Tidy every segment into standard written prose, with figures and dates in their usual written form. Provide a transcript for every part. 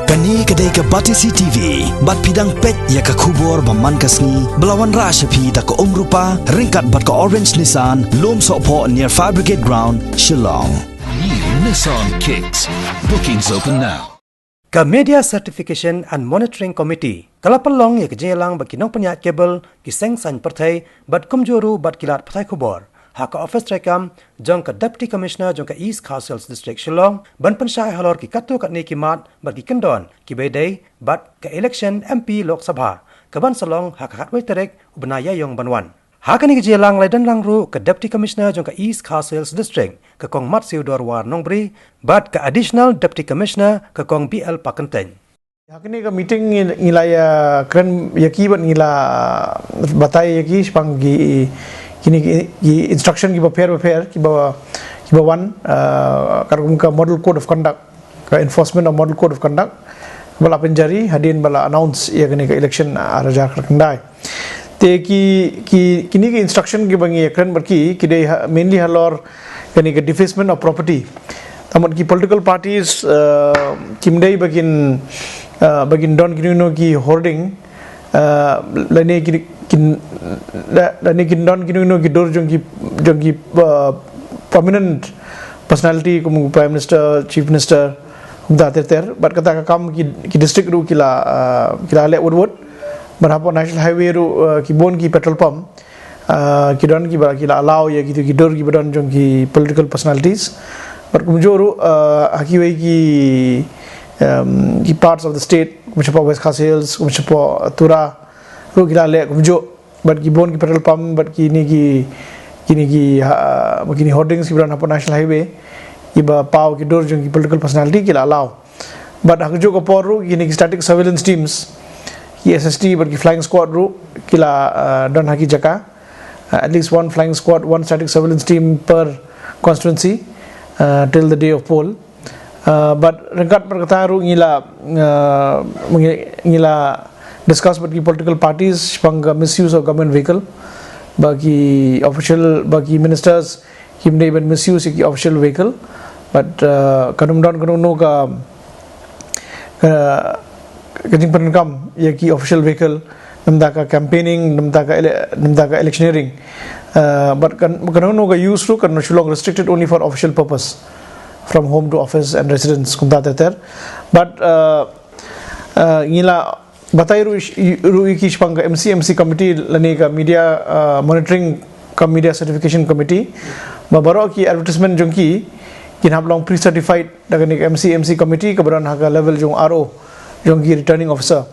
Kani kedai ke Batisi TV, bat pidang pet ya ke kubur baman kasni, belawan rashapi da ke rupa, ringkat bat ke orange Nissan, lom sokpo near Fire Brigade Ground, Shillong. New Nissan Kicks. Bookings open now. Ka Media Certification and Monitoring Committee, kalapalong ya kejelang bakinong penyat kabel, kiseng san pertai, bat kumjuru bat kilat pertai kubur. Haka office trekam, jong ka Deputy Commissioner jong ka East Castles District Shillong, ban pensyai halor ki katu kat ni kimat, bat ki kendon, ki bedai, bat ka Elekshon MP Lok Sabha, ka ban salong haka katwai terek, ubenaya yong banwan. Haka ni kejelang laidan langru ka Deputy Commissioner jong ka East Castles District, ka kong Mat Siudor War Nongbri, bat ka Additional Deputy Commissioner ka kong BL Pakenteng. Hakini ka meeting ngila ya kren yaki bat ngila batai yaki spang gi kini ki instruction ki prepare ki wan karung ka model code of conduct ka enforcement of model code of conduct bala penjari hadin bala announce ya kini ka election araja kendai te kini ki instruction ki bangi kren barki ki dei mainly halor kini ka defacement of property tamat ki political parties kimdei bagin don kini ki hoarding lane kin don kini dor jongki prominent personality kum prime minister chief minister da ter but kata kam ki district ru kila le wood berapa national highway ru ki bon ki petrol pump ki don ki kila allow ya gitu ki dor ki don jongki political personalities but kumjoru hakiwei ki parts of the state kumchapa West Khas Hills kumchapa Tura ru kila le kumjo but ki bon ki petrol pump but kini hoardings ki beran apa national highway iba pau ki dor jong ki political personality kila allow but hakjo ko poru kini ki static surveillance teams ki SST but ki flying squad ru kila don haki jaka at least one flying squad, one static surveillance team per constituency till the day of poll. But rekat perkata ru ngila discuss bagi political parties pang misuse of government vehicle bagi official bagi ministers him they even misuse ki official vehicle but kanum no ka kajing penkam ya ki official vehicle namda ka campaigning namda ka electioneering but kanum no ka use ru kan shulong restricted only for official purpose from home to office and residence kumta ter but ngila batai ru iki spang Mcmc committee lani ka media monitoring ka media certification committee babaro ki advertisement jongki kin hablong pre certified daga ni Mcmc committee ka baran haga level jong RO jongki returning officer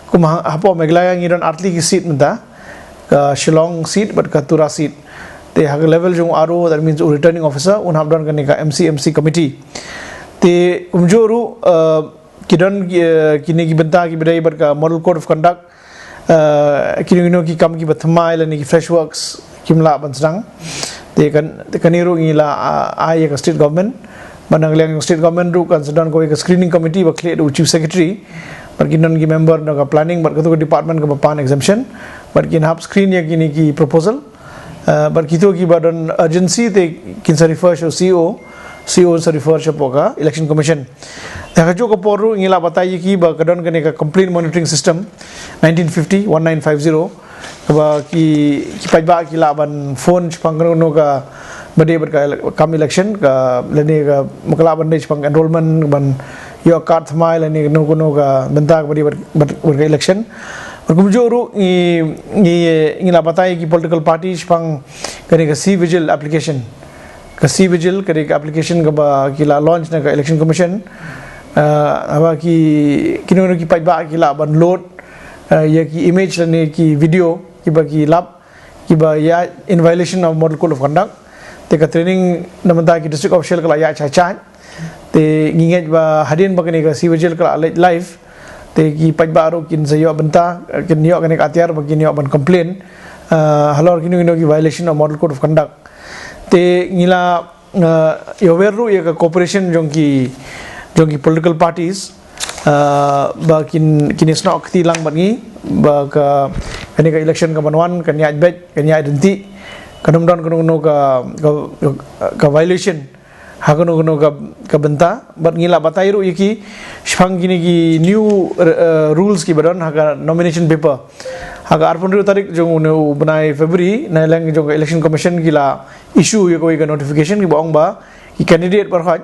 kum hapo meglaya ngiran artli ki seat menta ka Shillong seat but ka Tura seat te haga level jong RO that means returning officer un habdan ka ni ka Mcmc committee te kumjoru kidon kini ki Bynta ki bedai berka model code of conduct kini ki kam ki bathmai lani ki fresh works kimla bansang te kaniru ngila ai ka state government manang leng state government ru kan sedang ko ka screening committee ba clear du chief secretary par kinon ki member ka planning bar ka department ka pan exemption bar kin hab screen ya kini ki proposal bar kito ki badon urgency te kin sa refer show CEO sa refer show ka election commission Hakajo ko poru ngila batai ki ba kadon kane ka complaint monitoring system 1950 ba ki pajba ki laban phone pangno ka bade ber kam election ka lene ka makala ban dei pang enrollment ban yo card thmai lene no ka benta ka bade election berkumjuru ngila batai ki political parties pang kane ka C vigil application kane ka application ka ba kila launch na ka election commission apa ki kini pajba ki la ban load ya ki image ni ki video ki bagi lab ki ba ya in violation of model code of conduct te ka training namanta ki district official kala ya cha te nginget ba hadin ba kini ka civil kala live te ki pajba ro kin sayo Bynta kin yo kani atiar ba kin yo ban complain halor kini ki violation of model code of conduct te ngila yo veru ya ka cooperation jongki political parties ba kini snok tilang bangi ba ka kani ka election ka banwan kanya bet kanya identity kanum don ka violation hakono ka Bynta but ngila batai ru yiki shpang gini ki new rules ki badan haka nomination paper haka 18 tarik jong ne benai February na lang jong election commission gila issue ye koi ka notification ki bong ba ki candidate par haj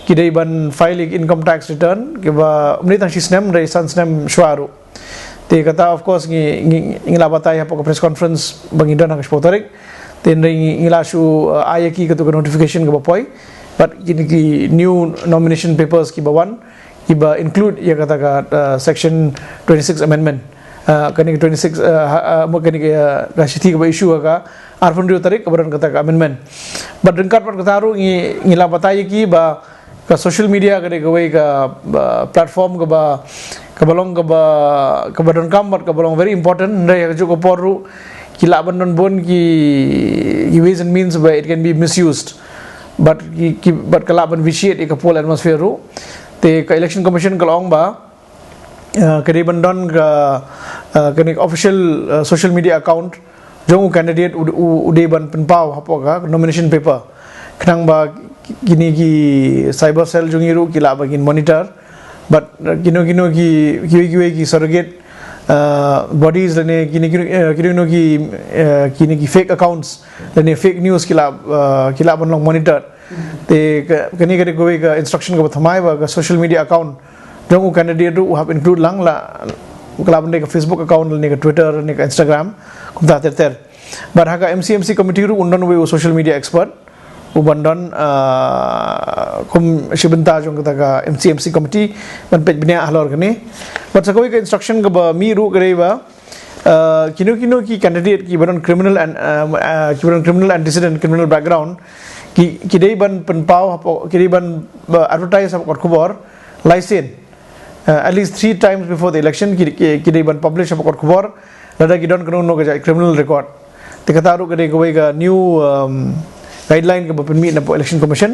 ki dei ban file income tax return ki ba umni tang sisnem dei sans nem shwaru te kata of course ngila batai hapo press conference bangidan haka 10 tarik ten ngila shu ayaki ka to notification ka bapoi but gini ki new nomination papers ki bawan ki ba include ya kata ka section 26 amendment kani 26 mo kani ka rashiti ka issue ka 18 tarik kabaran kata ka amendment but dengkat pat kata ru ngila batai ki ba ka social media ka gawai ka platform ka ba kabalong ka ba don kam ka balong very important ndai ka jo ko poru kila bandon bon ki ways and means where it can be misused but kala ban vitiate ka poll atmosphere ru te ka election commission kalong ba kadi bandon ka kani official social media account jong candidate ude ban penpau hapo ka nomination paper khnang ba gini ki cyber cell jungiru kila bagin monitor but kino ki surrogate bodies lane kini ki fake accounts lane fake news kila ban long monitor te kani go ka instruction ka thamai ba social media account jong candidate ru have include lang la kala ban ka Facebook account lane ka Twitter ne ka Instagram kumta ter but haka MCMC committee ru undon we social media expert ubandon kum Bynta jong kata ka MCMC committee ban pej bina halor kani but sakoi ka instruction ka ba mi ru gare ba kino ki candidate ki banon criminal antecedent criminal background ki dei ban penpau hapo ki dei ban advertise hapo khobor license at least 3 times before the election ki dei ban publish hapo khobor lada ki don kono no ka criminal record te kata ru gare ka new guideline ke permit na election commission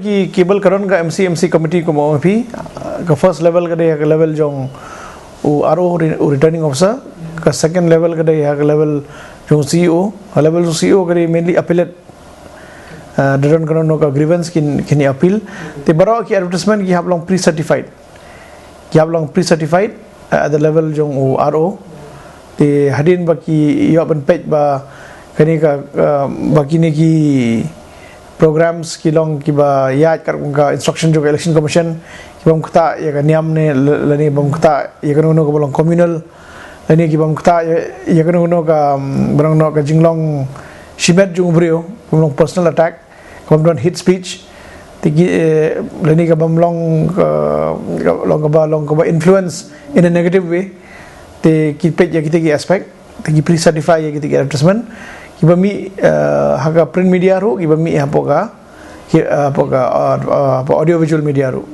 ki cable karon ka MCMC committee ko mo phi ka first level ka de ka level jong RO returning officer ka second level ka de ka level jong CEO level CEO ka mainly appellate daran karon no ka grievance kini appeal te baro ki advertisement ki hablong pre certified at the level jong RO te hadin ba ki yo ban page ba kani ka bakini ki programs ki long ki ba yaad kar ka instruction jo election commission ki bam khata ya ka niam ne lani bam khata ya ka no ka bolong communal lani ki bam khata ya ka no ka barang no ka jinglong shimet jung brio bolong personal attack kom don hate speech tigi lani ka bam long ka ba influence in a negative way te ki page ya ki aspect tigi pre certify ya ki advertisement kiba mi haga print media ru kiba mi hapoga audio visual media ru